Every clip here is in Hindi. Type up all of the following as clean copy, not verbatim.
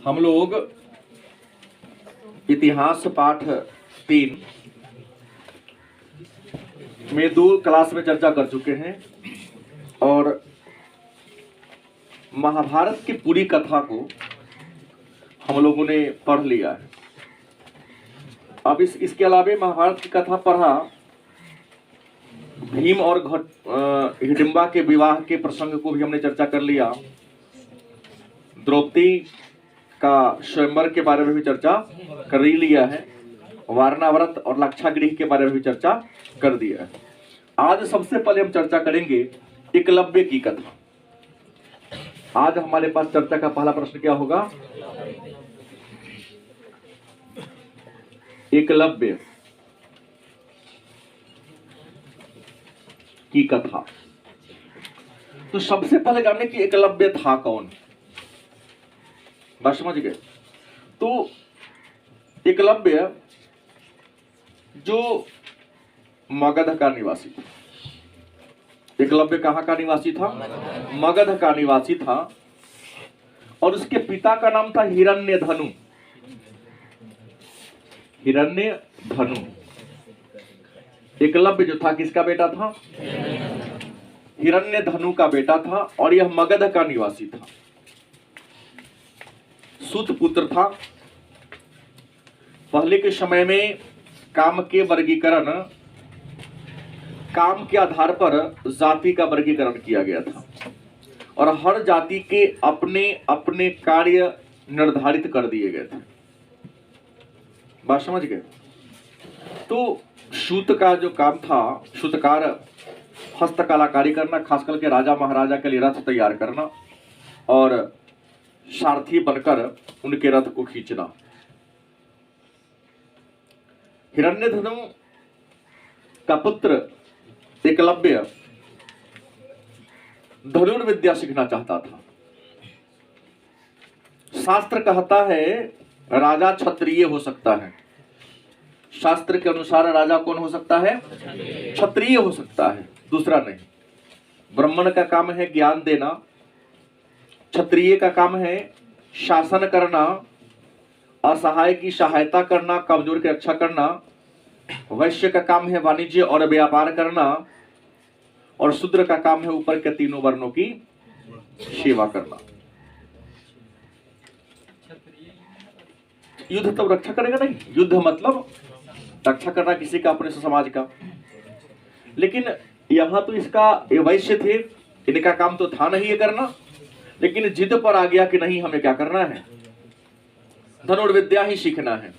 हम लोग इतिहास पाठ 3 में 2 क्लास में चर्चा कर चुके हैं और महाभारत की पूरी कथा को हम लोगों ने पढ़ लिया है। अब इसके अलावे महाभारत की कथा पढ़ा, भीम और हिडिंबा के विवाह के प्रसंग को भी हमने चर्चा कर लिया, द्रौपदी का स्वयंवर के बारे में भी चर्चा कर ही लिया है, वारणाव्रत और लाक्षागृह के बारे में भी चर्चा कर दिया है। आज सबसे पहले हम चर्चा करेंगे एकलव्य की कथा। आज हमारे पास चर्चा का पहला प्रश्न क्या होगा? एकलव्य की कथा। तो सबसे पहले जानने की एकलव्य था कौन, बात समझ गए? तो एकलव्य जो मगध का निवासी था। एकलव्य कहाँ का निवासी था? मगध का निवासी था और उसके पिता का नाम था हिरण्यधनु। हिरण्यधनु एकलव्य जो था किसका बेटा था? हिरण्यधनु का बेटा था और यह मगध का निवासी था। सूत पुत्र था। पहले के समय में काम के वर्गीकरण, काम के आधार पर जाति का वर्गीकरण किया गया था और हर जाति के अपने अपने कार्य निर्धारित कर दिए गए थे। बात समझ गए? तो सूत का जो काम था, सूतकार हस्तकलाकारी करना, खास करके राजा महाराजा के लिए रथ तैयार करना और सारथी बनकर उनके रथ को खींचना। हिरण्यधनु का पुत्र एकलव्य धनुर्विद्या सीखना चाहता था। शास्त्र कहता है राजा क्षत्रिय हो सकता है। शास्त्र के अनुसार राजा कौन हो सकता है? क्षत्रिय हो सकता है, दूसरा नहीं। ब्राह्मण का काम है ज्ञान देना, क्षत्रिय का काम है शासन करना, असहाय की सहायता करना, कमजोर की रक्षा करना। वैश्य का काम है वाणिज्य और व्यापार करना और शूद्र का काम है ऊपर के तीनों वर्णों की सेवा करना। युद्ध तो रक्षा करेगा नहीं, युद्ध मतलब रक्षा करना किसी का, अपने समाज का। लेकिन यहां तो इसका वैश्य थे, इनका काम तो था नहीं ये करना, लेकिन जिद पर आ गया कि नहीं हमें क्या करना है, धनुर्विद्या ही सीखना है।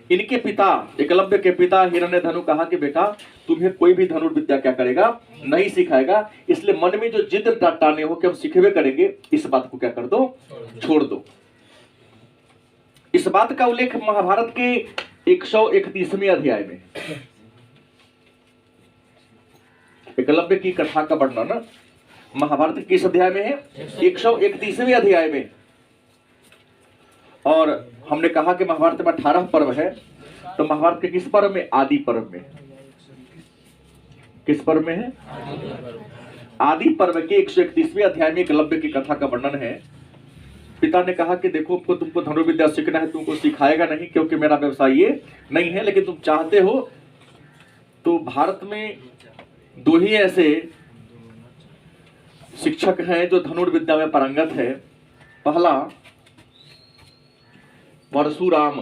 इनके पिता, एकलव्य के पिता हिरण्यधनु कहा कि बेटा तुम्हें कोई भी धनुर्विद्या क्या करेगा, नहीं सिखाएगा। इसलिए मन में जो जिद टाने हो कि हम सीखवे करेंगे, इस बात को क्या कर दो, छोड़ दो। इस बात का उल्लेख महाभारत के 131वें अध्याय में, एकलव्य की कथा का वर्णन महाभारत के किस अध्याय में है? 131वें अध्याय में। और हमने कहा कि महाभारत में 18 पर्व है, तो महाभारत के किस पर्व में? आदि पर्व में। किस पर्व में है? आदि पर्व के 131वें अध्याय में एकलव्य की कथा का वर्णन है। पिता ने कहा कि देखो तुमको धनुर्विद्या सीखना है, तुमको सिखाएगा नहीं क्योंकि मेरा व्यवसाय ये नहीं है, लेकिन तुम चाहते हो तो भारत में 2 ही ऐसे शिक्षक हैं जो धनुर्विद्या में पारंगत है। पहला परशुराम,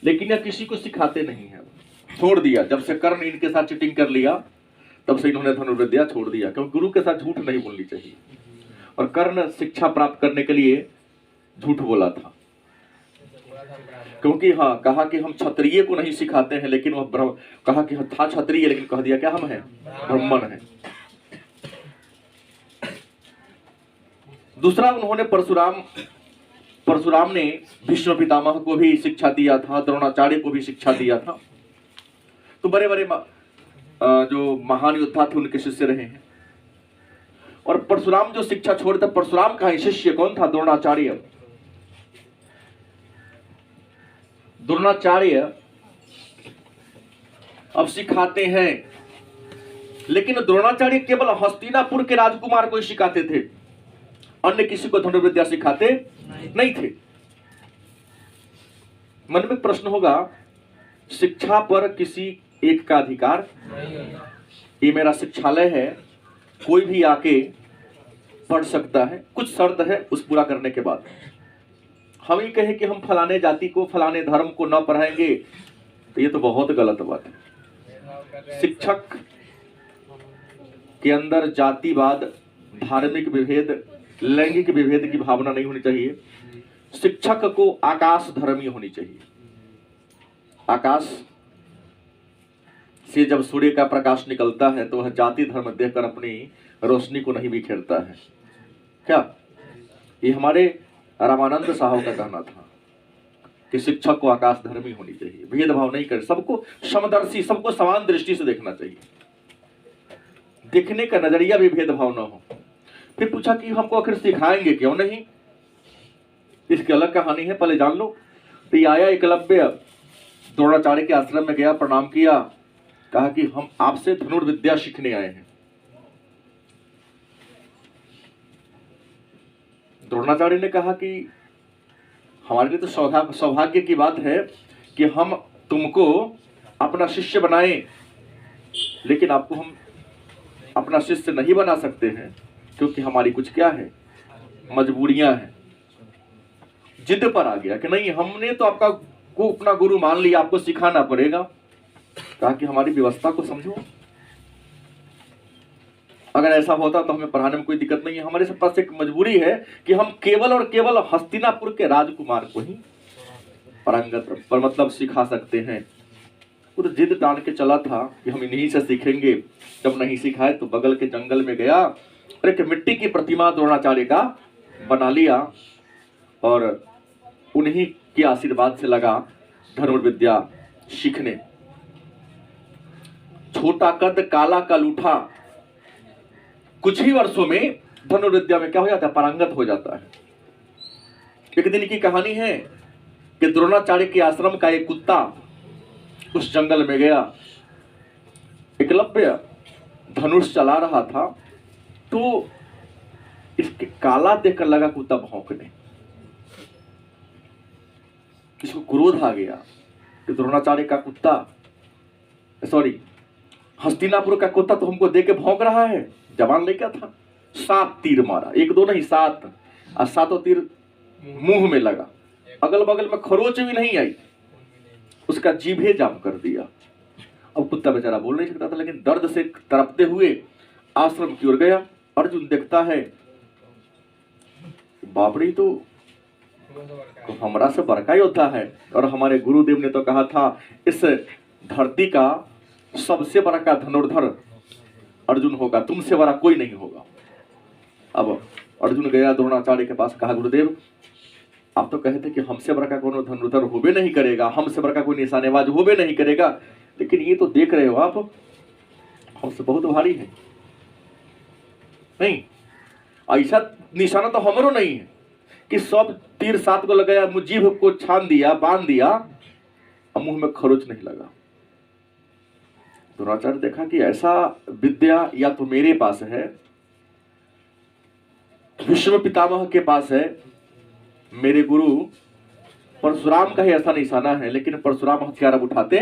लेकिन यह किसी को सिखाते नहीं है, छोड़ दिया। जब से कर्ण इनके साथ चीटिंग कर लिया तब से इन्होंने धनुर्विद्या छोड़ दिया, क्योंकि गुरु के साथ झूठ नहीं बोलनी चाहिए। और कर्ण शिक्षा प्राप्त करने के लिए झूठ बोला था, क्योंकि हाँ कहा कि हम क्षत्रिय को नहीं सिखाते हैं, लेकिन वह कहा कि था क्षत्रिय, लेकिन कह दिया क्या हम हैं, ब्राह्मण हैं। दूसरा उन्होंने परशुराम ने भीष्म पितामह को भी शिक्षा दिया था, द्रोणाचार्य को भी शिक्षा दिया था। तो बड़े बड़े जो महान योद्धा थे उनके शिष्य रहे हैं। और परशुराम जो शिक्षा छोड़ते, परशुराम का ही शिष्य कौन था? द्रोणाचार्य। द्रोणाचार्य अब सिखाते हैं, लेकिन द्रोणाचार्य केवल हस्तिनापुर के राजकुमार को ही सिखाते थे। अन्य किसी को धनुर्विद्या सिखाते नहीं थे। मन में प्रश्न होगा, शिक्षा पर किसी एक का अधिकार, ये मेरा शिक्षालय है, कोई भी आके पढ़ सकता है, कुछ शर्त है, उस पूरा करने के बाद हम ही कहें कि हम फलाने जाति को, फलाने धर्म को न पढ़ाएंगे, तो ये तो बहुत गलत बात है। शिक्षक के अंदर जातिवाद, धार्मिक विभेद, लैंगिक विभेद की भावना नहीं होनी चाहिए। शिक्षक को आकाश धर्मी होनी चाहिए। आकाश से जब सूर्य का प्रकाश निकलता है तो वह जाति धर्म देखकर अपनी रोशनी को नहीं बिखेरता है। क्या ये हमारे रामानंद साहब का कहना था कि शिक्षक को आकाश धर्मी होनी चाहिए, भेदभाव नहीं करे, सबको समदर्शी, सबको समान दृष्टि से देखना चाहिए, देखने का नजरिया भी भेदभाव न हो। फिर पूछा कि हमको आखिर सिखाएंगे क्यों नहीं, इसकी अलग कहानी है, पहले जान लो। तो ये आया एकलव्य द्रोणाचार्य के आश्रम में गया, प्रणाम किया, कहा कि हम आपसे धनुर्विद्या सीखने आए हैं। द्रोणाचार्य ने कहा कि हमारे लिए तो सौभाग्य की बात है कि हम तुमको अपना शिष्य बनाएं, लेकिन आपको हम अपना शिष्य नहीं बना सकते हैं, क्योंकि हमारी कुछ क्या है, मजबूरियां हैं। जिद पर आ गया कि नहीं, हमने तो आपका को अपना गुरु मान लिया, आपको सिखाना पड़ेगा। कहा कि हमारी व्यवस्था को समझो, अगर ऐसा होता तो हमें पढ़ाने में कोई दिक्कत नहीं है, हमारे पास एक मजबूरी है कि हम केवल और केवल हस्तिनापुर के राजकुमार को ही पारंगत पर मतलब सिखा सकते हैं। वो तो जिद डाल के चला था कि हम इन्हीं से सीखेंगे। जब नहीं सिखाए तो बगल के जंगल में गया और एक मिट्टी की प्रतिमा द्रोणाचार्य का बना लिया और उन्हीं के आशीर्वाद से लगा धनुर्विद्या सीखने। छोटा कद काला कलूठा, कुछ ही वर्षों में धनुर्विद्या में क्या हो जाता है, पारंगत हो जाता है। एक दिन की कहानी है कि द्रोणाचार्य के आश्रम का एक कुत्ता उस जंगल में गया। एकलव्य धनुष चला रहा था तो इसके काला देखकर लगा कुत्ता भौंकने। इसको क्रोध आ गया कि द्रोणाचार्य का कुत्ता, सॉरी हस्तिनापुर का कुत्ता तो हमको देख के भौंक रहा है। जवान लेकर था, 7 तीर मारा, 1 2 नहीं 7, और 7 तीर मुंह में लगा। अगल बगल में खरोच भी नहीं आई, उसका जीभे जाम कर दिया। अब कुत्ता बेचारा बोल नहीं सकता था, लेकिन दर्द से तड़पते हुए आश्रम की ओर गया। अर्जुन देखता है, बाबरी तो हमारा से बड़का योद्धा है, और हमारे गुरुदेव ने तो कहा था इस धरती का सबसे बड़ा का धनुर्धर अर्जुन होगा, तुमसे बड़ा कोई नहीं होगा। अब अर्जुन गया द्रोणाचार्य के पास, कहा गुरुदेव आप तो कहते कि हमसे बड़ा का कोनो धनुर्धर होबे नहीं करेगा, हमसे बड़ा का कोई निशानेबाज होबे नहीं करेगा, लेकिन ये तो देख रहे हो आप हमसे बहुत भारी है। नहीं, ऐसा निशाना तो हमरो नहीं है कि सब तीर 7 को लगाया, जीभ को छान दिया, बांध दिया, अब मुंह में खरोच नहीं लगा। द्रोणाचार्य देखा कि ऐसा विद्या या तो मेरे पास है, भीष्म पितामह के पास है, मेरे गुरु परशुराम का ही ऐसा निशाना है, लेकिन परशुराम हथियार अब उठाते,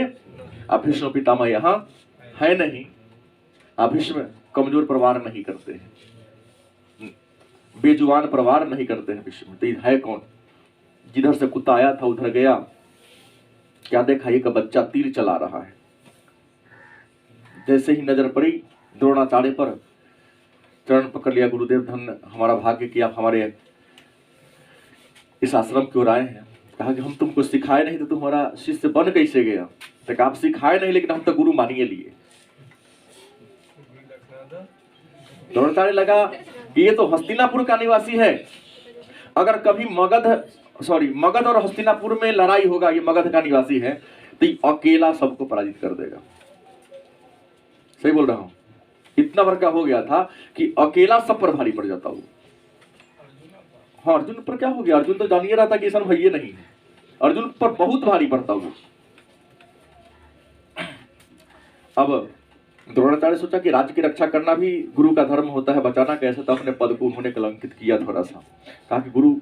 अब भीष्म पितामह यहाँ है नहीं, अब भीष्म कमजोर प्रवार नहीं करते हैं, बेजुबान प्रवार नहीं करते हैं भीष्म। तो है कौन? जिधर से कुत्ता आया था उधर गया, क्या देखा, एक बच्चा तीर चला रहा है। जैसे ही नजर पड़ी द्रोणाचार्य पर, चरण पकड़ लिया, गुरुदेव धन्य हमारा भाग्य कि आप हमारे इस आश्रम की ओर आए हैं। कहा कि हम तुमको सिखाए नहीं तो तुम्हारा शिष्य बन कैसे गया? तो आप सिखाए नहीं, लेकिन हम तो गुरु मानिए लिए। द्रोणाचार्य लगा कि ये तो हस्तिनापुर का निवासी है, अगर कभी मगध और हस्तिनापुर में लड़ाई होगा, ये मगध का निवासी है, तो ये अकेला सबको पराजित कर देगा। सही बोल रहा हूं? इतना बड़का हो गया था कि अकेला सब पर भारी पड़ जाता वो। हाँ, अर्जुन पर क्या हो गया? अर्जुन तो जानिए रहा था कि ऐसा भैया नहीं है, अर्जुन पर बहुत भारी पड़ता वो। अब द्रोणाचार्य सोचा कि राज्य की रक्षा करना भी गुरु का धर्म होता है, बचाना कैसे, तो अपने पद को उन्होंने कलंकित किया थोड़ा सा। कहा कि गुरु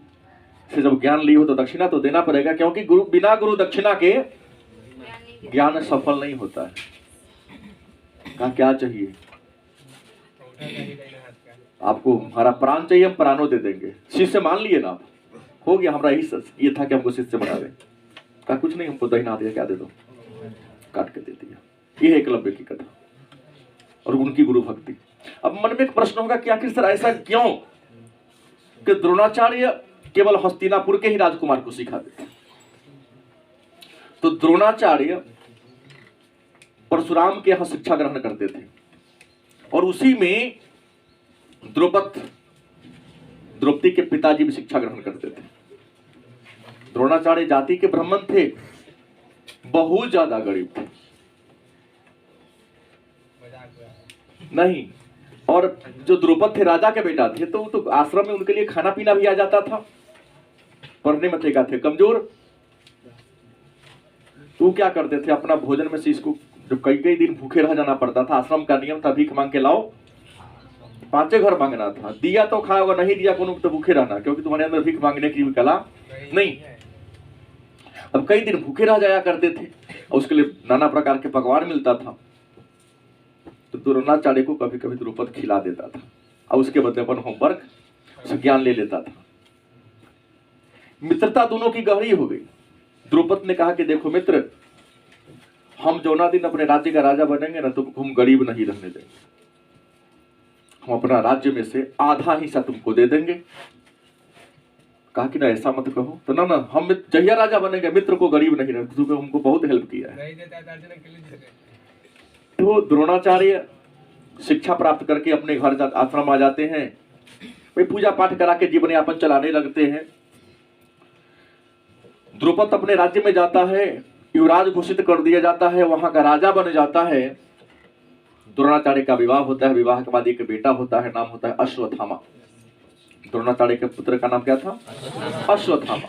से जब ज्ञान ली हो तो दक्षिणा तो देना पड़ेगा, क्योंकि गुरु बिना गुरु दक्षिणा के ज्ञान सफल नहीं होता है। कहा क्या चाहिए आपको? हमारा प्राण चाहिए, हम प्राणों दे देंगे। शिष्य मान लिए ना, हो गया हमारा यही ये था कि हमको शिष्य बना दे। कहा कुछ नहीं, हमको दही ना दिया, क्या दे दो, काट के दे दिया। ये है एकलव्य की कथा और उनकी गुरु भक्ति। अब मन में एक प्रश्न होगा कि आखिर सर ऐसा क्यों कि द्रोणाचार्य केवल हस्तिनापुर के ही राजकुमार को सिखाते थे? तो द्रोणाचार्य परशुराम के यहां शिक्षा ग्रहण करते थे और उसी में द्रौपदी के पिताजी भी शिक्षा ग्रहण करते थे। द्रोणाचार्य जाति के ब्राह्मण थे, बहुत ज्यादा गरीब थे नहीं, और जो द्रुपद थे राजा के बेटा थे, तो आश्रम में उनके लिए खाना पीना भी आ जाता था। पढ़ने में थे कमजोर, तो क्या करते थे अपना भोजन में से इसको, जब कई कई दिन भूखे रह जाना पड़ता था, आश्रम का नियम था भीख मांग के लाओ, 5 घर मांगना था, दिया तो खाओगे, नहीं दिया कोनो तो भूखे रहना, क्योंकि तुम्हारे अंदर भीख मांगने की भी कला नहीं। अब कई दिन भूखे रह जाया करते थे और उसके लिए नाना प्रकार के पकवान मिलता था, तो द्रोणाचार्य को कभी कभी द्रुपद खिला देता था और उसके बदले अपन होमवर्क से ज्ञान ले लेता था। मित्रता दोनों की गहरी हो गई। द्रुपद ने कहा कि देखो मित्र, हम जो दिन अपने राज्य का राजा बनेंगे ना, तो हम गरीब नहीं रहने देंगे, हम अपना राज्य में से आधा हिस्सा तुमको दे देंगे। कहा कि ना ऐसा मत कहो, तो ना हम जहिया राजा बनेंगे मित्र को गरीब नहीं रहने, तुमने हमको बहुत हेल्प किया है। तो द्रोणाचार्य शिक्षा प्राप्त करके अपने घर आश्रम आ जाते हैं, वे पूजा पाठ करा के जीवन यापन चलाने लगते हैं। द्रुपद अपने राज्य में जाता है, युवराज घोषित कर दिया जाता है, वहां का राजा बन जाता है। द्रोणाचार्य का विवाह होता है, विवाह के बाद एक बेटा होता है, नाम होता है अश्वत्थामा। द्रोणाचार्य के पुत्र का नाम क्या था? अश्वत्थामा।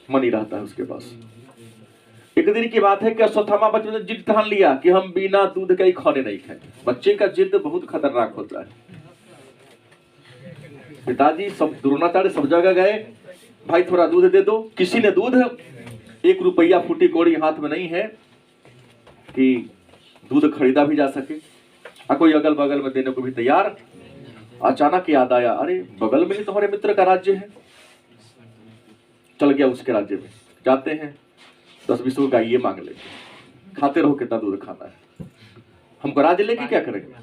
मणि रहता है उसके पास। एक दिन की बात है कि अश्वत्थामा बच्चे ने जिद ठान लिया कि हम बिना दूध के ही खाने नहीं खाएंगे। बच्चे का जिद बहुत खतरनाक होता है। पिताजी सब, द्रोणाचार्य सब जगह गए, भाई थोड़ा दूध दे दो। किसी ने दूध, 1 रुपया फूटी कौड़ी हाथ में नहीं है कि दूध खरीदा भी जा सके, कोई अगल बगल में देने को भी तैयार। अचानक याद आया, अरे बगल में ही तुम्हारे मित्र का राज्य है। चल गया उसके राज्य में, जाते हैं 10-20 गाय मांग ले, खाते रहो कितना दूध खाना है, हमको राज्य लेके क्या करेंगे।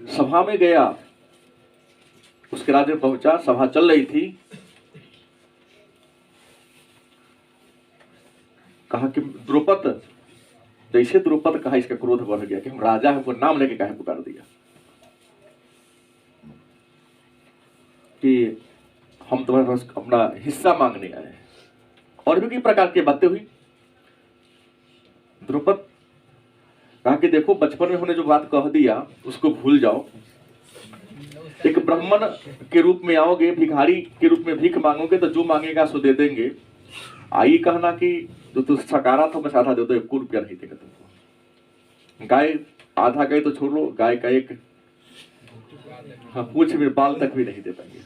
सभा में गया, उसके राज्य में पहुंचा, सभा चल रही थी। कहा कि द्रुपद, जैसे द्रुपद कहा, इसका क्रोध बढ़ गया कि हम राजा हमको नाम लेके काहे पुकार दिया, कि हम तुम्हारे पास अपना हिस्सा मांगने आए। और भी कई प्रकार की बातें हुई। द्रुपद कहा कि देखो, बचपन में हमने जो बात कह दिया उसको भूल जाओ, एक ब्राह्मण के रूप में आओगे, भिखारी के रूप में भीख मांगोगे, तो जो मांगेगा सो दे देंगे। आई कहना कि जो तू सकारा था मैं आधा दे दो, 1 रुपया नहीं देगा तुमको। गाय आधा गाय तो छोड़ लो, गाय का एक पूंछ में बाल तक भी नहीं दे पाएंगे।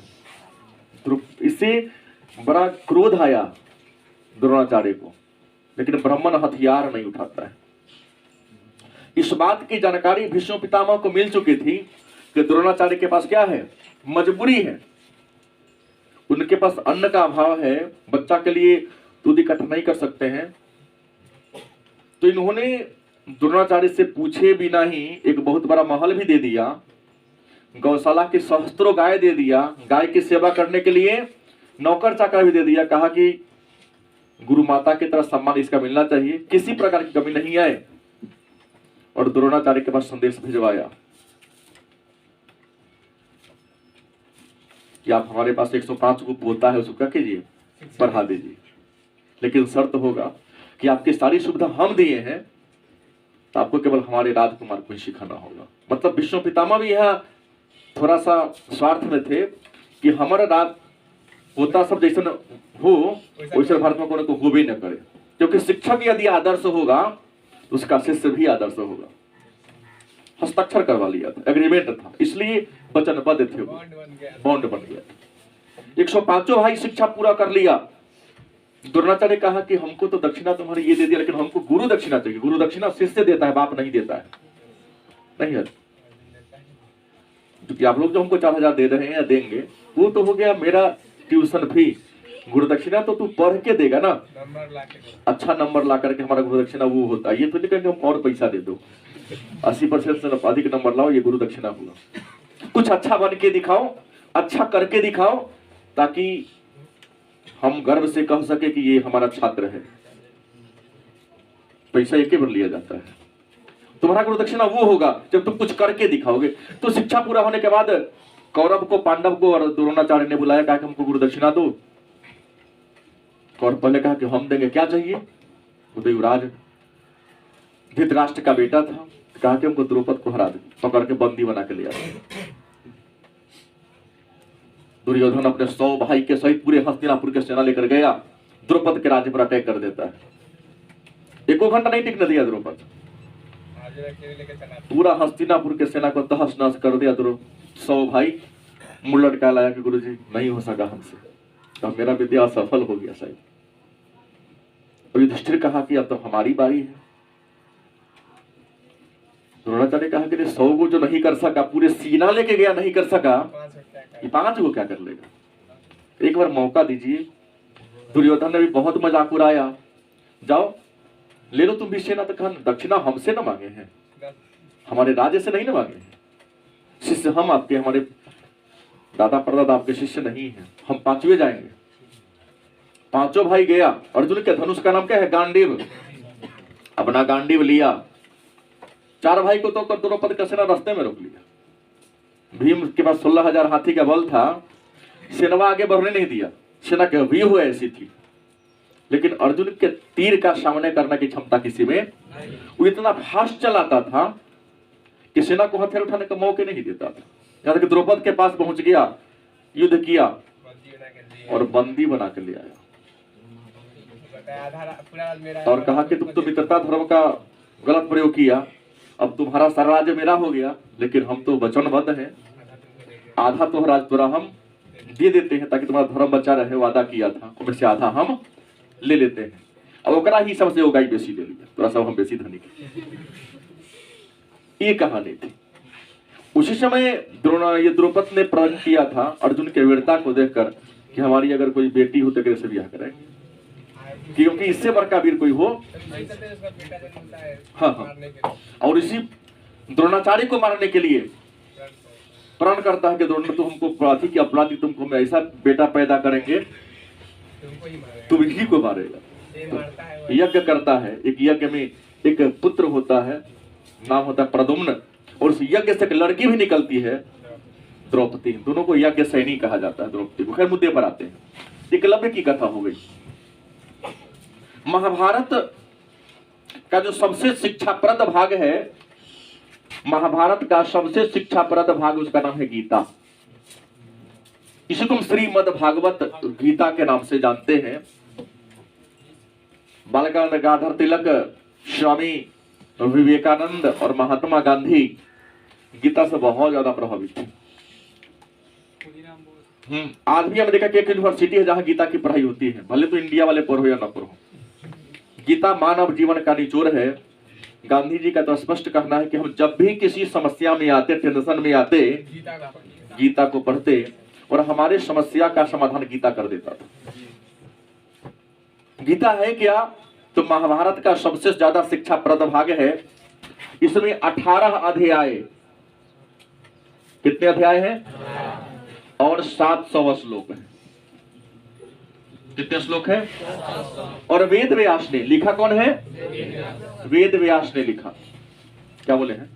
इससे बड़ा क्रोध आया द्रोणाचार्य को, लेकिन ब्राह्मण हथियार नहीं उठाता है। इस बात की जानकारी भीष्म पितामह को मिल चुकी थी कि द्रोणाचार्य के पास क्या है, मजबूरी है। उनके पास अन्न का अभाव है, बच्चा के लिए दूध इकट्ठा नहीं कर सकते हैं। तो इन्होंने द्रोणाचार्य से पूछे बिना ही एक बहुत बड़ा महल भी दे दिया, गौशाला के सहस्त्रों गाय दे दिया, गाय की सेवा करने के लिए नौकर चाकर भी दे दिया। कहा कि गुरु माता की तरह सम्मान इसका मिलना चाहिए, किसी प्रकार की कमी नहीं आए। और द्रोणाचार्य के पास संदेश भिजवाया कि आप हमारे पास 105 को पोता है, उसको क्या कीजिए, पढ़ा दीजिए, लेकिन शर्त होगा कि आपकी सारी सुविधा हम दिए हैं, तो आपको केवल हमारे राजकुमार को ही सिखाना होगा। मतलब भीष्म पितामह भी यहाँ थोड़ा सा स्वार्थ में थे कि हमारा राज पोता सब जैसे हो वैसे भारत में कोई को हो भी न करे, क्योंकि शिक्षक यदि आदर्श होगा तो उसका शिष्य भी आदर्श होगा। हस्ताक्षर करवा लिया था, एग्रीमेंट था, इसलिए वचनबद्ध थे, बॉन्ड बन गया था। 105 भाई शिक्षा पूरा कर लिया। द्रोणाचार्य ने कहा कि हमको तो दक्षिणा तुम्हारी ये दे दिया, लेकिन हमको गुरु दक्षिणा चाहिए। गुरु दक्षिणा शिष्य देता है, बाप नहीं देता है। नहीं है, क्योंकि आप लोग जो हमको 4000 दे रहे हैं या देंगे, वो तो हो गया मेरा ट्यूशन फी। गुरु दक्षिणा तो तू पढ़ के देगा ना, अच्छा नंबर ला करके हमारा गुरु दक्षिणा वो होता है। ये तो नहीं कहेंगे हम और पैसा दे दो, 80% से अधिक नंबर लाओ, ये गुरु दक्षिणा हुआ। कुछ अच्छा बन के दिखाओ, अच्छा करके दिखाओ, ताकि हम गर्व से कह सके कि ये हमारा छात्र है। पैसा एक ही बार लिया जाता है। तुम्हारा गुरु दक्षिणा वो होगा जब तुम कुछ करके दिखाओगे। तो शिक्षा पूरा होने के बाद कौरव को, पांडव को और द्रोणाचार्य ने बुलाया, कहा कि हमको गुरु दक्षिणा दो। कौरव पहले कहा कि हम देंगे, क्या चाहिए? वो युवराज धृतराष्ट्र का बेटा था, कहा कि हमको द्रौपद को हरा दे, पकड़ के बंदी बना के लिया। दुर्योधन अपने 100 भाई के सहित पूरे हस्तिनापुर के सेना लेकर गया, द्रौपद के राज्य पर अटैक कर देता है। 1 घंटा नहीं टिकने दिया द्रौपद, पूरा हस्तिनापुर के सेना को तहस नहस कर दिया। 100 भाई मुंह लटका लाया कि गुरुजी नहीं हो सका हमसे, तो मेरा विद्या असफल हो गया साहब। और युधिष्ठिर कहा कि अब तो हमारी बारी है। द्रोणाचार्य ने कहा कि 100 को जो नहीं कर सका, पूरे सीना लेके गया, नहीं कर सका, ये 5 को क्या कर लेगा? एक बार मौका दीजिए। दुर्योधन ने भी बहुत मजाक उड़ाया, जाओ ले लो तुम भी सेना। तो कहा दक्षिणा हमसे न मांगे हैं, हमारे राज्य से नहीं न मांगे हैं, शिष्य हम आपके, हमारे दादा परदादा आपके शिष्य नहीं है, हम 5वें जाएंगे। 5 भाई गया। अर्जुन के धनुष का नाम क्या है? गांडीव। अपना गांडीव लिया। 4 भाई को तो द्रौपद का सेना रास्ते में रोक लिया। भीम के पास 16,000 हाथी का बल था, सेना आगे बढ़ने नहीं दिया। सेना के व्यूह ऐसी थी, लेकिन अर्जुन के तीर का सामने करने की क्षमता किसी में, वो इतना फास्ट चलाता था कि सेना को हथियार उठाने का मौके नहीं देता था। यहां तक द्रौपद के पास पहुंच गया, युद्ध किया और बंदी बना कर ले आया, और कहा कि तुम तो मित्रता धर्म का गलत प्रयोग किया, अब तुम्हारा सारा राज्य मेरा हो गया, लेकिन हम तो वचनबद्ध हैं, आधा तो राज पूरा हम दे देते हैं ताकि तुम्हारा धर्म बचा रहे, वादा किया था, उसमें से आधा हम ले लेते हैं। अब ओकरा ही सबसे होगा बेसी ले लिया, थोड़ा सा हम बेसी धनिक। ये कहानी थी। उसी समय ये द्रौपद ने प्रण किया था अर्जुन के वीरता को देखकर कि हमारी अगर कोई बेटी हो तो कैसे ब्याह करेंगे, क्योंकि इससे बड़का वीर कोई हो। हाँ। और इसी द्रोणाचार्य को मारने के लिए प्रण करता है कि द्रोण तो हमको अपराधी तुमको हम ऐसा बेटा पैदा करेंगे, तुम ही को मारेगा। तो यज्ञ करता है। एक यज्ञ में एक पुत्र होता है, नाम होता है प्रद्युम्न, और उस यज्ञ से एक लड़की भी निकलती है, द्रौपदी। दोनों को यज्ञ सैनी कहा जाता है। द्रौपदी को खैर मुद्दे पर आते हैं। एकलव्य की कथा हो गई। महाभारत का जो सबसे शिक्षाप्रद भाग है, महाभारत का सबसे शिक्षाप्रद भाग, उसका नाम है गीता। इसी को हम श्रीमद् भागवत गीता के नाम से जानते हैं। बाल गंगाधर तिलक, स्वामी विवेकानंद और महात्मा गांधी गीता से बहुत ज्यादा प्रभावित थे। आज भी अमेरिका की एक यूनिवर्सिटी है जहां गीता की पढ़ाई होती है, भले तो इंडिया वाले पढ़ो या ना पढ़ो। गीता मानव जीवन का निचोड़ है। गांधी जी का तो स्पष्ट कहना है कि हम जब भी किसी समस्या में आते, टेंशन में आते, गीता को पढ़ते और हमारे समस्या का समाधान गीता कर देता था। गीता है क्या? तो महाभारत का सबसे ज्यादा शिक्षाप्रद भाग है। इसमें 18 अध्याय, कितने अध्याय हैं? और 700 श्लोक हैं। कितने श्लोक हैं? और वेद व्यास ने लिखा, कौन है? वेद व्यास ने लिखा। क्या बोले हैं?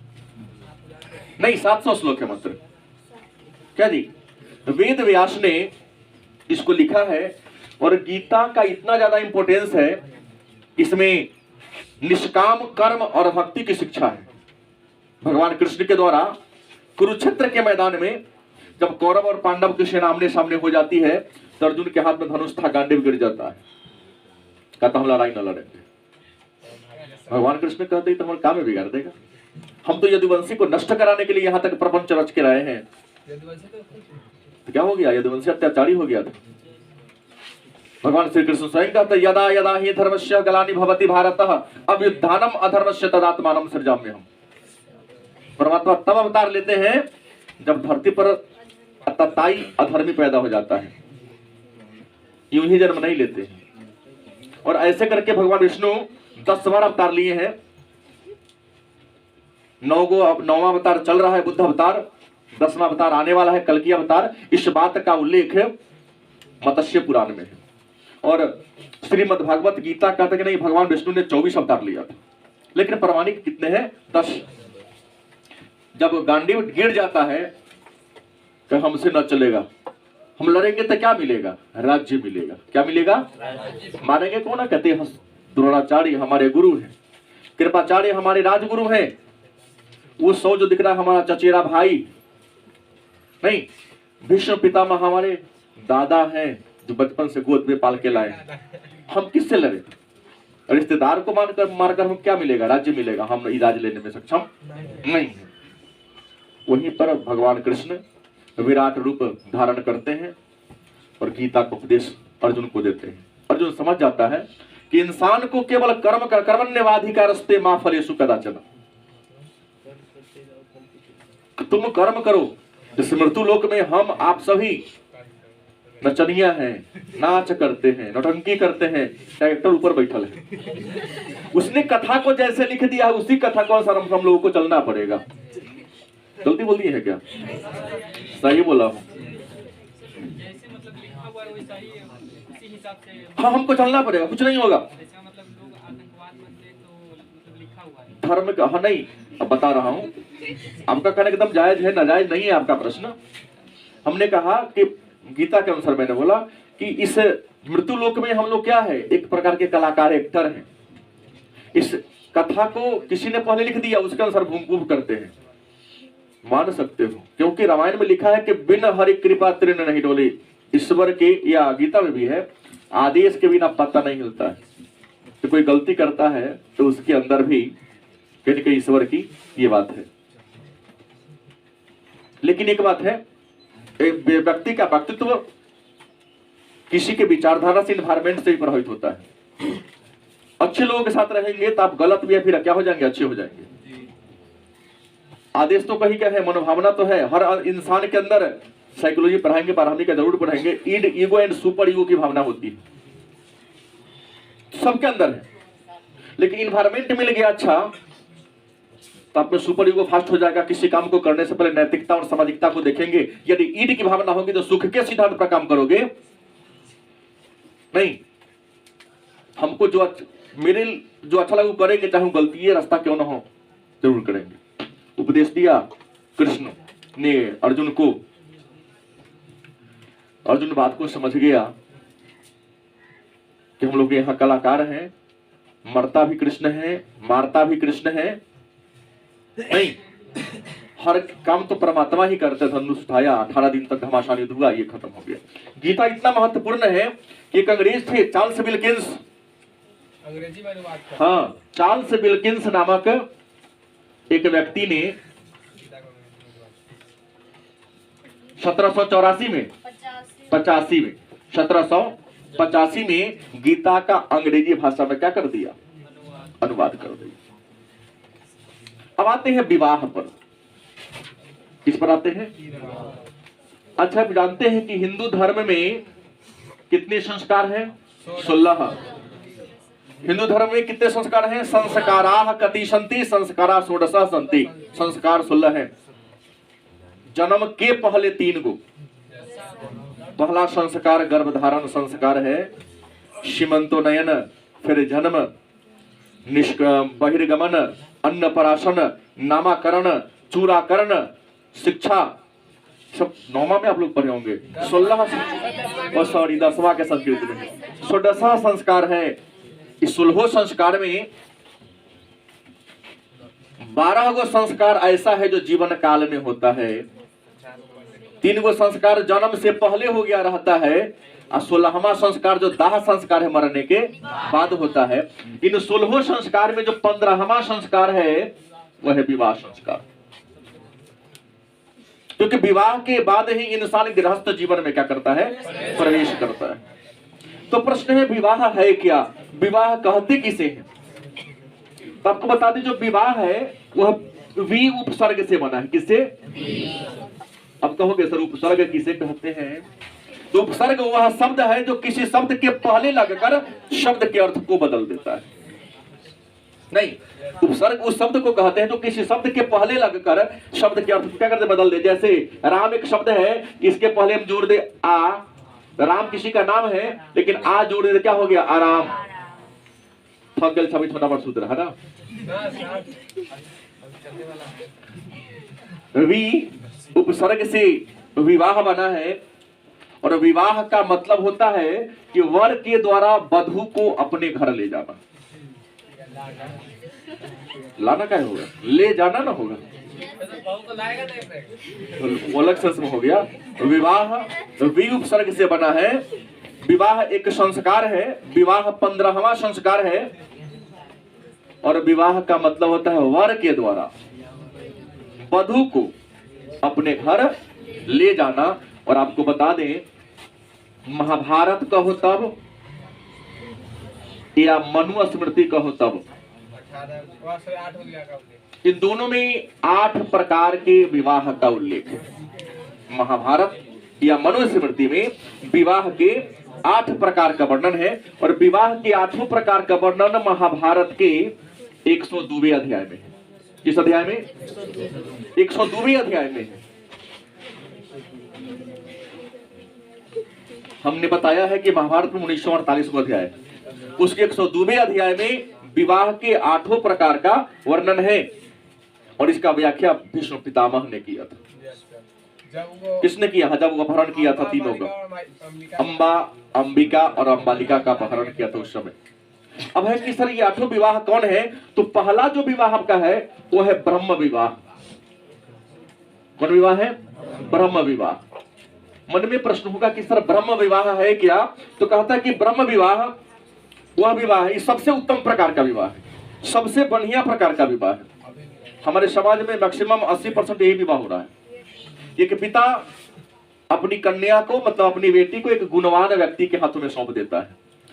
नहीं, 700 श्लोक है मात्र। क्या जी? वेद व्यास ने इसको लिखा है। और गीता का इतना ज्यादा इंपॉर्टेंस है, इसमें निष्काम कर्म और भक्ति की शिक्षा है। भगवान कृष्ण के द्वारा कुरुक्षेत्र के मैदान में जब कौरव और पांडव की सेना आमने सामने हो जाती है, तो अर्जुन के हाथ में धनुष था, गांडीव गिर जाता है। कहता हम लड़ाई न लड़ेंगे। भगवान कृष्ण कहते तो हमारे काम में बिगाड़ देगा। हम तो यदुवंशी को नष्ट कराने के लिए यहाँ तक प्रपंच रच के रहे हैं, तो क्या हो गया? यदुवंशी अत्याचारी हो गया था। भगवान श्री कृष्ण स्वयं कहते यदा यदा ही धर्मस्य ग्लानि भवति भारतः अभ्युत्थानम अधर्मस्य तदात्मानं सृजाम्यहम्। परमात्मा तब अवतार लेते हैं जब धरती पर अतताई अधर्मी पैदा हो जाता है, यूं ही जन्म नहीं लेते हैं। और ऐसे करके भगवान विष्णु 10 बार अवतार लिए हैं। 9वां अवतार चल रहा है बुद्ध अवतार, 10वां अवतार आने वाला है कल्कि अवतार। इस बात का उल्लेख मत्स्य पुराण में है। और श्रीमद् भागवत गीता कहते कि नहीं, भगवान विष्णु ने 24 अवतार लिया था, लेकिन प्रमाणिक कितने हैं? 10। जब गांडीव गिर जाता है कि हमसे न चलेगा, हम लड़ेंगे तो क्या मिलेगा? राज्य मिलेगा। क्या मिलेगा? मारेंगे कौन है? कहते हैं द्रोणाचार्य हमारे गुरु हैं, कृपाचार्य हमारे राजगुरु हैं। वो 100 जो दिख रहा है हमारा चचेरा भाई नहीं, भीष्म पितामह हमारे दादा हैं जो बचपन से गोद में पाल के लाए। हम किससे लड़े? रिश्तेदार को मारकर हम क्या मिलेगा? राज्य मिलेगा। हम राज्य लेने में सक्षम नहीं है। वहीं पर भगवान कृष्ण विराट रूप धारण करते हैं और गीता का उपदेश अर्जुन को देते हैं। अर्जुन समझ जाता है कि इंसान को केवल कर्मण्यवाधिकारस्ते मा फलेषु कदाचन। तुम कर्म करो। इस मृत्यु लोक में हम आप सभी नचनिया हैं, नाच करते हैं, नौटंकी करते हैं, ट्रैक्टर ऊपर बैठल है। उसने कथा को जैसे लिख दिया है उसी कथा को हम लोगों को चलना पड़ेगा। गलती बोल दी है क्या? सही बोला हूँ। हाँ, हमको चलना पड़ेगा, कुछ नहीं होगा। धर्म का हाँ नहीं, अब बता रहा हूँ। आपका कहना एकदम जायज है, नाजायज नहीं है आपका प्रश्न। हमने कहा कि गीता के अनुसार मैंने बोला कि इस मृत्यु लोक में हम लोग क्या है? एक प्रकार के कलाकार, एक्टर हैं। इस कथा को किसी ने पहले लिख दिया, उसके अनुसार घूम करते हैं। मान सकते हो, क्योंकि रामायण में लिखा है कि बिना हरि कृपा तृण नहीं डोले। ईश्वर के, या गीता में भी है, आदेश के बिना पत्ता नहीं हिलता है। तो कोई गलती करता है तो उसके अंदर भी कहीं कहीं ईश्वर की ये बात है। लेकिन एक बात है, एक व्यक्ति का व्यक्तित्व किसी के विचारधारा से, इन्वायरमेंट से ही प्रभावित होता है। अच्छे लोगों के साथ रहेंगे तो आप गलत भी या फिर क्या हो जाएंगे? अच्छे हो जाएंगे। आदेश तो कहीं का है, मनोभावना तो है हर इंसान के अंदर। साइकोलॉजी पढ़ाएंगे, प्रारंभी का जरूर पढ़ाएंगे। ईगो एंड सुपर ईगो की भावना होती है, सबके अंदर है। लेकिन इन्वायरमेंट मिल गया अच्छा, तो आप में सुपर ईगो फास्ट हो जाएगा। किसी काम को करने से पहले नैतिकता और सामाजिकता को देखेंगे। यदि ईड की भावना होगी तो सुख के सिद्धांत पर काम करोगे नहीं। हमको मेरे जो अच्छा लगे करेंगे, चाहे गलती रास्ता क्यों ना हो, जरूर करेंगे। उपदेश दिया कृष्ण ने अर्जुन को। अर्जुन बात को समझ गया कि हम लोग यहाँ कलाकार हैं, मरता भी कृष्ण है, मारता भी कृष्ण है। नहीं, हर काम तो परमात्मा ही करते। धनुष उठाया, 18 दिन तक घमासान युद्ध हुआ, ये खत्म हो गया। गीता इतना महत्वपूर्ण है कि एक अंग्रेज थे, चार्ल्स विल्किंस, अंग्रेजी में बात कर। हाँ, चार्ल्स विल्किंस नामक एक व्यक्ति ने 1785 में 1785 में गीता का अंग्रेजी भाषा में क्या कर दिया? अनुवाद कर दिया। अब आते हैं विवाह पर। किस पर आते हैं? अच्छा, आप जानते हैं कि हिंदू धर्म में कितने संस्कार हैं? 16। हिंदू धर्म में कितने संस्कार हैं? संस्काराः कति सन्ति? संस्कारा षोडशः सन्ति। संस्कार 16 है। जन्म के पहले 3 गो। पहला संस्कार गर्भधारण संस्कार है, सीमंतोनयन, फिर जन्म, बहिर्गमन, अन्नप्राशन, नामाकरण, चूड़ाकरण, शिक्षा, सब 9वां में आप लोग पढ़े होंगे। 10वां के संस्कृत में 16 संस्कार है। इस 16 संस्कार में 12 गो संस्कार ऐसा है जो जीवन काल में होता है। 3 गो संस्कार जन्म से पहले हो गया रहता है, और 16वां संस्कार जो दाह संस्कार है मरने के बाद होता है। इन 16 संस्कार में जो 15वां संस्कार है वह है विवाह संस्कार, क्योंकि विवाह के बाद ही इंसान गृहस्थ जीवन में क्या करता है, प्रवेश करता है। तो प्रश्न है विवाह है क्या, विवाह कहते किसे हैं? तो आपको बता दें जो विवाह है वह वी उपसर्ग से बना है। किससे? अब कहोगे सर उपसर्ग किसे कहते हैं? तो उपसर्ग वह शब्द है जो किसी शब्द के पहले लगकर शब्द के अर्थ को बदल देता है। नहीं, उपसर्ग उस शब्द को कहते हैं जो किसी शब्द के पहले लगकर शब्द के अर्थ को क्या करते, बदल दे। जैसे राम एक शब्द है, इसके पहले हम जोड़ दे आ, राम किसी का नाम है लेकिन आ जोड़ दे क्या हो गया, आराम। थक गए 26 नंबर सूत्र है ना। वी उपसर्ग से विवाह बना है, और विवाह का मतलब होता है कि वर के द्वारा वधु को अपने घर ले जाना। लाना क्या होगा, ले जाना ना होगा, वो अलग सेंस में हो गया। विवाह वी उपसर्ग से बना है। विवाह एक संस्कार है, विवाह 15वां संस्कार है, और विवाह का मतलब होता है वर के द्वारा वधु को अपने घर ले जाना। और आपको बता दें, महाभारत कहो तब या मनुस्मृति कहो तब, इन दोनों में 8 प्रकार के विवाह का उल्लेख है। महाभारत या मनुस्मृति में विवाह के 8 प्रकार का वर्णन है, और विवाह के 8 प्रकार का वर्णन महाभारत के 102वें अध्याय में है। किस अध्याय में? 102वें अध्याय में है। हमने बताया है कि महाभारत में 1948वां अध्याय है, उसके 102वें अध्याय में विवाह के 8 प्रकार का वर्णन है, और इसका व्याख्या भीष्म पितामह ने किया था। किसने किया? जब वो अपहरण किया था तीनों का, अंबा, अंबिका और अंबालिका का अपहरण किया था उस समय। अब है कि सर ये 8 विवाह कौन है? तो पहला जो विवाह आपका है वो है ब्रह्म विवाह। कौन विवाह है? ब्रह्म विवाह। मन में प्रश्न होगा कि सर ब्रह्म विवाह है क्या? तो कहता है कि ब्रह्म विवाह वह विवाह है, सबसे उत्तम प्रकार का विवाह है, सबसे बढ़िया प्रकार का विवाह है। हमारे समाज में मैक्सिमम 80% यही विवाह हो रहा है। एक पिता अपनी कन्या को, मतलब अपनी बेटी को, एक गुणवान व्यक्ति के हाथों में सौंप देता है।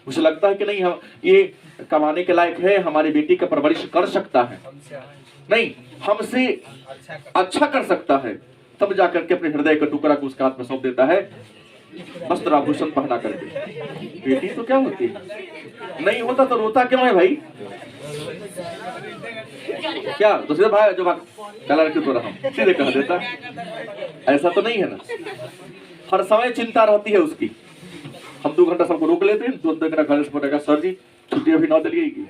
उसे लगता है कि नहीं, हम ये कमाने के लायक है, हमारी बेटी का परवरिश कर सकता है, नहीं हमसे अच्छा कर सकता है, तब जाकर के अपने हृदय का टुकड़ा को उसके हाथ में सौंप देता है, वस्त्र आभूषण पहना करके। बेटी तो क्या होती है, नहीं होता तो रोता क्यों है भाई? क्या दूसरे भाई जो कलर के तो रहा सीधे कह देता, ऐसा तो नहीं है ना। हर समय चिंता रहती है उसकी। हम 2 घंटा सबको रोक लेते हैं, 2 घंटा घर से पड़ेगा, सर जी छुट्टी अभी ना दिलिएगी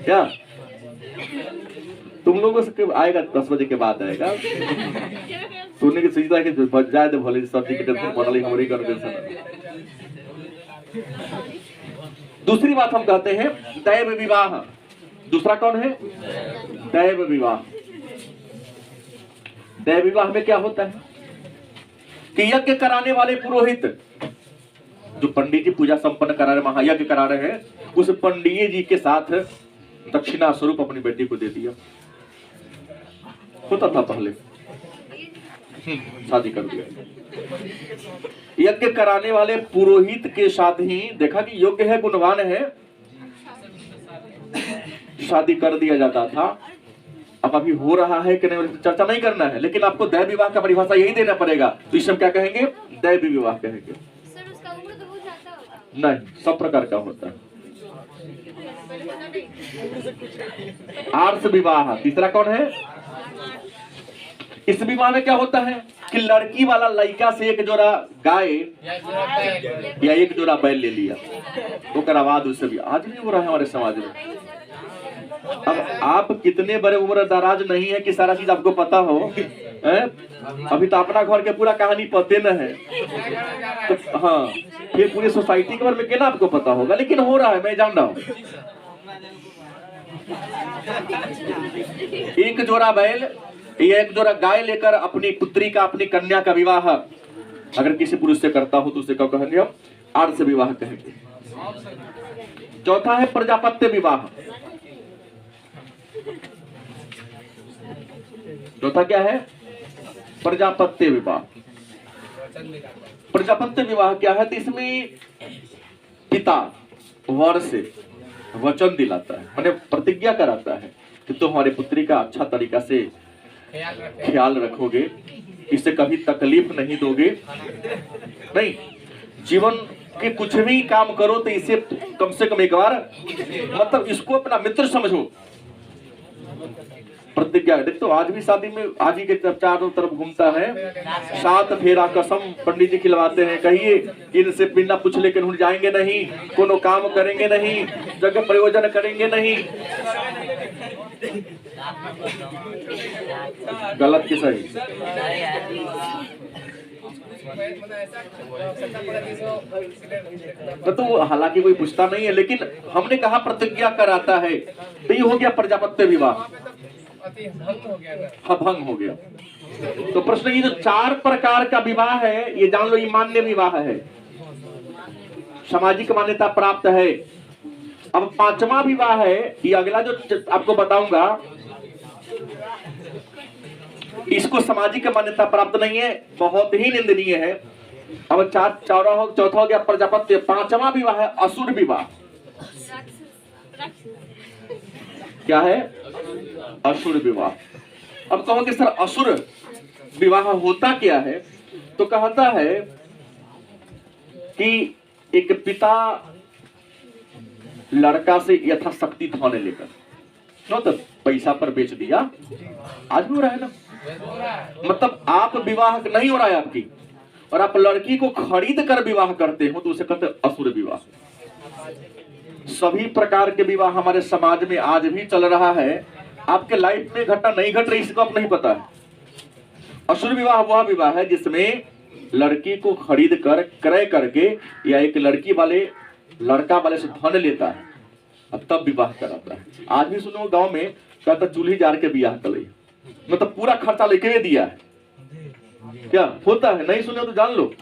क्या? तुम लोगों से आएगा 10 बजे के बाद आएगा। सुनने की सुविधा है कि जाए दे भले सर जी के टेंशन बनल ही, हमारी टेंशन। दूसरी बात हम कहते हैं दैव विवाह। दूसरा कौन है? दैव विवाह। दैव विवाह में क्या होता है कि यज्ञ कराने वाले पुरोहित, जो पंडित जी पूजा संपन्न करा रहे, महायज्ञ करा रहे हैं, उस पंडित जी के साथ दक्षिणा स्वरूप अपनी बेटी को दे दिया। होता था पहले, शादी कर दिया। यज्ञ कराने वाले पुरोहित के साथ ही देखा कि योग्य है, गुणवान है, शादी कर दिया जाता था। अब अभी हो रहा है कि नहीं चर्चा नहीं करना है, लेकिन आपको दैव विवाह का परिभाषा यही देना पड़ेगा। तो इसे हम क्या कहेंगे? दैव विवाह कहेंगे। सर उसका उम्र तो हो जाता होगा? नहीं, सब प्रकार का होता है। आर्ष विवाह तीसरा कौन है? इस विवाह में क्या होता है कि लड़की वाला लड़का से एक जोड़ा गाय या एक जोड़ा बैल ले लिया, तो बाद उससे भी आज नहीं हो रहा है हमारे समाज में। अब आप कितने बड़े उम्र दराज नहीं है कि सारा चीज आपको पता हो, अभी तो अपना घर के पूरा कहानी पते न है, तो हाँ फिर पूरी सोसाइटी के बारे में क्या आपको पता होगा, लेकिन हो रहा है, मैं जान रहा हूँ। एक जोड़ा बैल ये एक जोड़ा गाय लेकर अपनी पुत्री का, अपनी कन्या का विवाह अगर किसी पुरुष से करता हो तो उसे क्या कहेंगे हम? आर्ष विवाह कहेंगे। चौथा है प्रजापत्य विवाह। चौथा क्या है? प्रजापत्य विवाह। प्रजापत्य विवाह क्या है? तो इसमें पिता वर से वचन दिलाता है, माने प्रतिज्ञा कराता है कि तुम हमारी पुत्री का अच्छा तरीका से ख्याल रखोगे, इसे कभी तकलीफ नहीं दोगे, नहीं जीवन के कुछ भी काम करो तो इसे कम से कम एक बार, मतलब इसको अपना मित्र समझो। प्रतिज्ञा। देख तो आज भी शादी में आज ही के चारों तरफ घूमता है, 7 फेरा कसम पंडित जी खिलवाते हैं, कहिए इनसे बिना पूछ ले के जाएंगे नहीं, कोनो काम करेंगे नहीं, जगह प्रयोजन करेंगे नहीं। गलत की सही? तो हालांकि कोई पूछता नहीं है, लेकिन हमने कहा प्रतिज्ञा कराता है, तो ये हो गया प्रजापत्य विवाह। हाँ, भंग हो गया। तो प्रश्न ये जो 4 प्रकार का विवाह है, ये जान लो ये मान्य विवाह है, सामाजिक मान्यता प्राप्त है। अब 5वां विवाह है, ये अगला जो आपको बताऊंगा, इसको सामाजिक मान्यता प्राप्त नहीं है, बहुत ही निंदनीय है। अब चौथा हो गया प्रजापत्य। 5वां विवाह है असुर विवाह। क्या है? असुर विवाह। अब कहोगे सर असुर विवाह होता क्या है? तो कहता है कि एक पिता लड़का से यथाशक्ति धन लेकर, तो पैसा पर बेच दिया, आज भी हो रहा है ना, मतलब आप विवाह नहीं हो रहा है आपकी, और आप लड़की को खरीद कर विवाह करते हो, तो उसे कहते हैं असुर विवाह। सभी प्रकार के विवाह हमारे समाज में आज भी चल रहा है। आपके लाइफ में घटना नहीं घट रही, इसको आप नहीं पता है। असुर विवाह वह विवाह है जिसमें लड़की को खरीद कर क्रय करके या एक लड़का वाले से धन लेता है, अब तब विवाह कराता है। आज भी सुनो गांव में कहता चूल्ही जार के विवाह कर, मतलब पूरा खर्चा लेके दिया है। क्या होता है? नहीं सुने तो जान लो,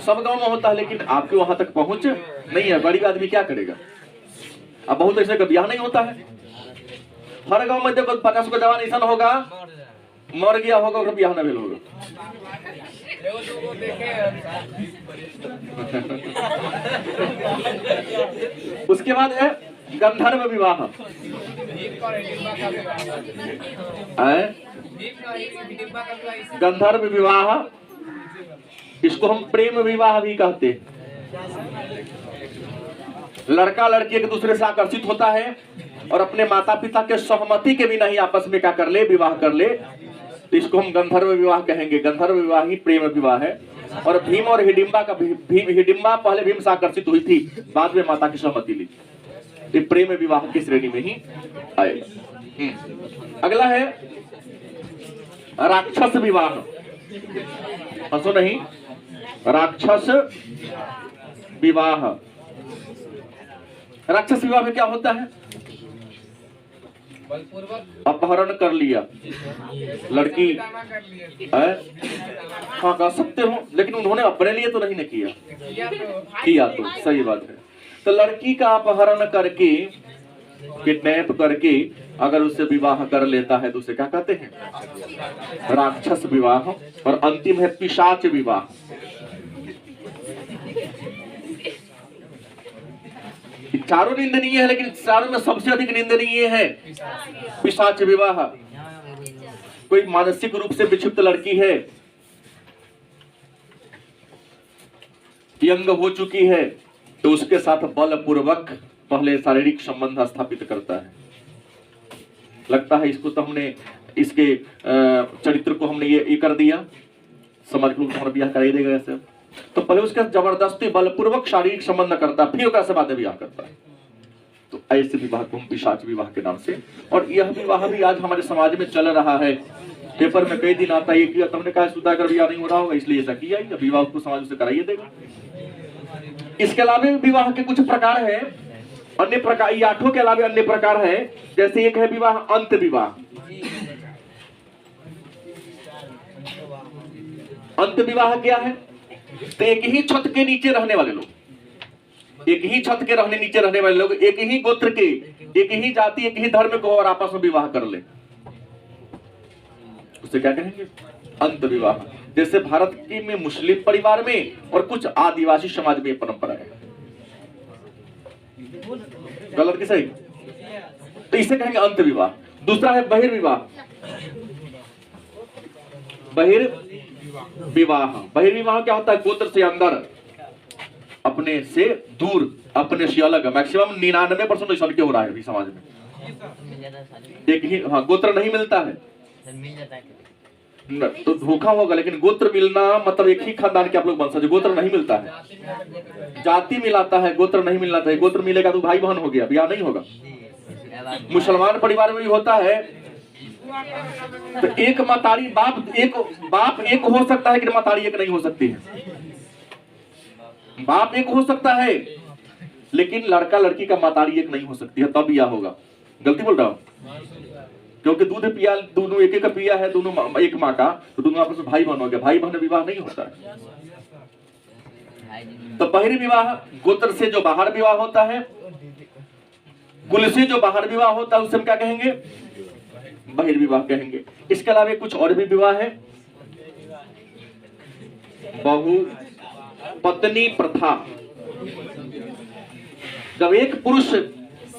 सब गांव में होता है, लेकिन आपके वहां तक पहुंच नहीं है। गरीब आदमी क्या करेगा? अब बहुत ऐसे का ब्याह नहीं होता है। हर गांव में देखो 50 का जवान ऐसा होगा, मर गया होगा और ब्याह न भेल होगा। उसके बाद है गंधर्व विवाह। गंधर्व विवाह, इसको हम प्रेम विवाह भी कहते हैं। लड़का लड़की एक दूसरे से आकर्षित होता है और अपने माता पिता के सहमति के बिना ही आपस में क्या कर ले, विवाह कर ले, तो इसको हम गंधर्व विवाह कहेंगे। गंधर्व विवाह ही प्रेम विवाह है। और भीम और हिडिंबा का हिडिंबा पहले भीम से आकर्षित हुई थी, बाद में माता की सहमति ली, ये प्रेम विवाह की श्रेणी में ही आएगा। अगला है राक्षस विवाह। हंसो नहीं, राक्षस विवाह। राक्षस विवाह में क्या होता है? अपहरण कर लिया लड़की, हाँ कह सकते हो, लेकिन उन्होंने अपने लिए तो नहीं न किया तो सही बात है। तो लड़की का अपहरण करके, किडनैप करके अगर उससे विवाह कर लेता है तो उसे क्या कहते हैं? राक्षस विवाह। और अंतिम है पिशाच विवाह। चारों निंदनीय है, लेकिन चारों में सबसे अधिक निंदनीय है पिशाच विवाह। कोई मानसिक रूप से विक्षिप्त लड़की है, यंग हो चुकी है, तो उसके साथ बलपूर्वक पहले शारीरिक संबंध स्थापित करता है। लगता है इसको तो हमने, इसके चरित्र को हमने ये कर दिया, समाज को हमारा ब्याह करा ही देगा ऐसे, तो पहले उसके जबरदस्ती बलपूर्वक शारीरिक संबंध करता है, फिर उसके बाद ब्याह करता है। तो ऐसे विवाह को हम पिशाच विवाह के नाम से, और यह विवाह भी आज हमारे समाज में चल रहा है। पेपर में कई दिन आता है कि तुमने कहा सुधाकर विवाह नहीं हो रहा होगा इसलिए ऐसा किया ही, विवाह को समाज से कराइए देगा। इसके अलावा विवाह के कुछ प्रकार है, अन्य प्रकार, ये 8 के अलावा अन्य प्रकार है। जैसे एक है विवाह अंत विवाह। अंत विवाह क्या है? तो एक ही छत के नीचे रहने वाले लोग, एक ही छत के नीचे रहने वाले लोग, एक ही गोत्र के, एक ही जाति, एक ही धर्म को और आपस में विवाह कर ले, उसे क्या कहेंगे? अंत विवाह। जैसे भारत के में मुस्लिम परिवार में और कुछ आदिवासी समाज में परंपरा है। गलत कि सही? तो इसे कहेंगे अंत विवाह। दूसरा है बहिर्विवाह। बहिर्विवाह, बहिर्विवाह क्या होता है? गोत्र से अंदर, अपने से दूर, अपने से अलग। मैक्सिमम 99% ऐसा हो रहा है अभी समाज में। एक ही, हाँ, गोत्र नहीं मिलता है तो धोखा होगा, लेकिन गोत्र मिलना मतलब एक ही खानदान के आप लोग बन सकते। गोत्र नहीं मिलता है, जाति मिलाता है, गोत्र नहीं मिलना चाहिए। गोत्र मिलेगा तो भाई बहन हो गया, ब्याह नहीं होगा। मुसलमान परिवार में भी होता है, तो एक मतारी बाप एक हो सकता है, लेकिन मतारी एक नहीं हो सकती है। बाप एक हो सकता है, लेकिन लड़का लड़की का मतारी एक नहीं हो सकती है, तब ब्याह होगा। गलती बोल रहा हूं? क्योंकि दूध पिया, दोनों एक का पिया है, दोनों एक माँ का, तो दोनों आपस में भाई बहन हो गया। भाई बहन विवाह नहीं होता है। तो बहिर्विवाह, गोत्र से जो बाहर विवाह होता है, कुल से जो बाहर विवाह होता है, उसे हम क्या कहेंगे? बहिर्विवाह कहेंगे। इसके अलावा कुछ और भी विवाह है। बहुपत्नी प्रथा। जब एक पुरुष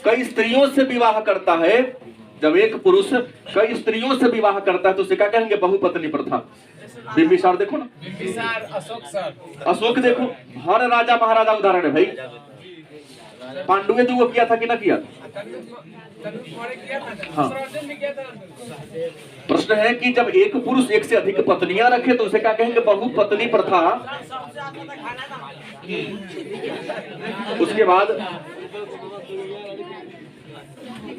कई स्त्रियों से विवाह करता है, जब एक पुरुष कई स्त्रियों से विवाह करता है, तो उसे क्या कहेंगे? बहुपत्नी प्रथा। बिंबिसार देखो ना, बिंबिसार, अशोक देखो, हर राजा महाराजा उदाहरण है भाई। पांडु ने जो किया था कि ना किया? हाँ। प्रश्न है कि जब एक पुरुष एक से अधिक पत्नियां रखे तो उसे क्या कहेंगे? बहुपत्नी प्रथा। उसके बाद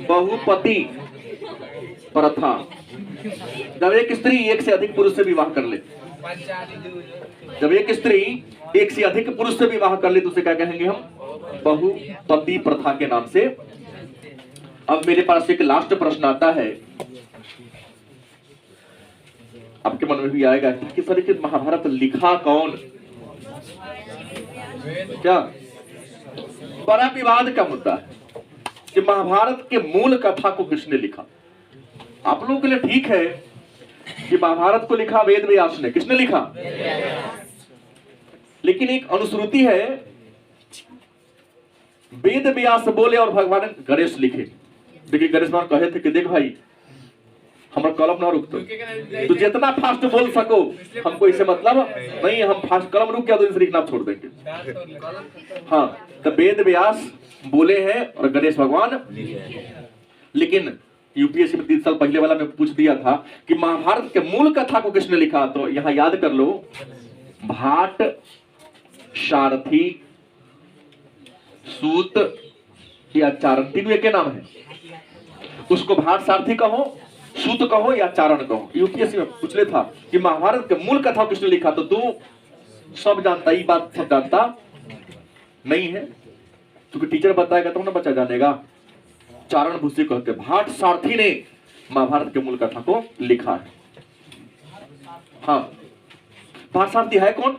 बहुपति प्रथा, जब एक स्त्री एक से अधिक पुरुष से विवाह कर ले, जब एक स्त्री एक से अधिक पुरुष से विवाह कर ले तो उसे क्या कहेंगे हम? बहुपति प्रथा के नाम से। अब मेरे पास एक लास्ट प्रश्न आता है, आपके मन में भी आएगा कि सर कि महाभारत लिखा कौन? क्या बड़ा विवाद का मुद्दा है कि महाभारत के मूल कथा को किसने लिखा। आप लोगों के लिए ठीक है कि महाभारत को लिखा वेद व्यास ने। किसने लिखा? लेकिन एक अनुश्रुति है, वेद व्यास बोले और भगवान गणेश लिखे। देखिए गणेश भगवान कहे थे कि देख भाई, हमारा कलम ना रुक, तो जितना फास्ट बोल सको, हमको इससे मतलब नहीं, हम फास्ट कलम रुक गया तो इसे लिखना छोड़ देंगे। हाँ, तो वेद व्यास बोले हैं और गणेश भगवान। लेकिन यूपीएससी में 3 साल पहले वाला में पूछ दिया था कि महाभारत के मूल कथा को किसने लिखा, तो यहां याद कर लो, भाट, सारथी, सूत या चारण, तीनों एक नाम है। उसको भाट सारथी कहो, सूत कहो या चारण कहो। यूपीएससी में पूछले था कि महाभारत के मूल कथा किसने लिखा, तो तू सब जानता, ये बात सब जानता नहीं है, क्योंकि टीचर बताएगा तो ना बच्चा जानेगा। चारण भूसी कहते, भाट सारथी ने महाभारत के मूल कथा को लिखा है। हाँ, भाट सारथी है कौन?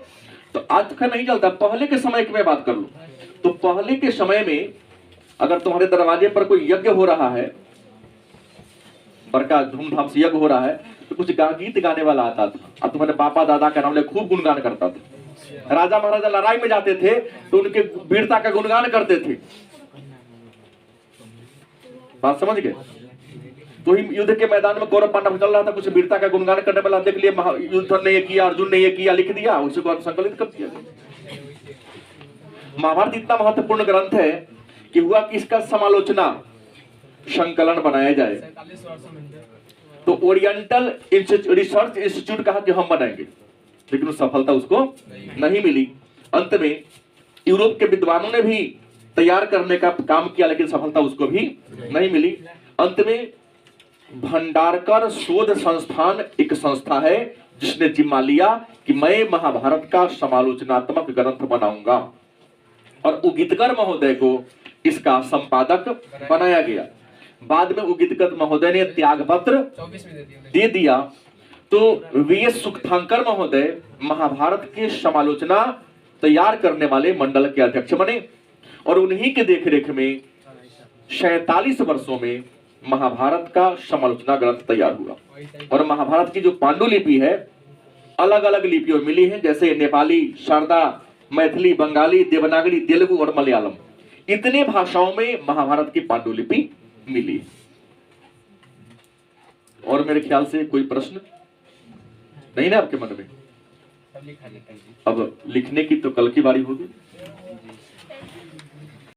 तो आज तक नहीं चलता, पहले के समय की मैं बात कर लूं तो पहले के समय में अगर तुम्हारे दरवाजे पर कोई यज्ञ हो रहा है, बड़का धूमधाम से यज्ञ हो रहा है, तो कुछ गीत गाने वाला आता था और तुम्हारे पापा दादा का नाम ले खूब गुणगान करता था। राजा महाराजा लड़ाई में जाते थे तो उनके वीरता का गुणगान करते थे। बात समझ गए? तो ही युद्ध के मैदान में कौरव पांडव चल रहा था, कुछ वीरता का गुणगान करने वाला देख लिया, युद्ध ने ये किया, अर्जुन ने ये किया, लिख दिया, उसी को संकलित कर दिया। महाभारत इतना महत्वपूर्ण ग्रंथ है कि हुआ कि इसका समालोचना, संकलन बनाया जाए, तो ओरिएंटल रिसर्च इंस्टीट्यूट कहा कि हम बनाएंगे, लेकिन उस सफलता उसको नहीं मिली। अंत में यूरोप के विद्वानों ने भी तैयार करने का काम किया, लेकिन सफलता उसको भी नहीं मिली। अंत में भंडारकर शोध संस्थान एक संस्था है जिसने जिम्मा लिया कि मैं महाभारत का समालोचनात्मक ग्रंथ बनाऊंगा, और उगितकर महोदय को इसका संपादक बनाया गया। बाद में उगितकर महोदय ने त्याग पत्र दे दिया। तो वीएस सुक्थांकर महोदय महाभारत की समालोचना तैयार करने वाले मंडल के अध्यक्ष बने और उन्हीं के देखरेख में 47 वर्षों में महाभारत का समालोचना ग्रंथ तैयार हुआ। और महाभारत की जो पांडुलिपि है अलग अलग लिपियों में मिली है, जैसे नेपाली, शारदा, मैथिली, बंगाली, देवनागरी, तेलुगु और मलयालम, इतने भाषाओं में महाभारत की पांडुलिपि मिली। और मेरे ख्याल से कोई प्रश्न नहीं ना आपके मन में? अब लिखने की तो कल की बारी होगी।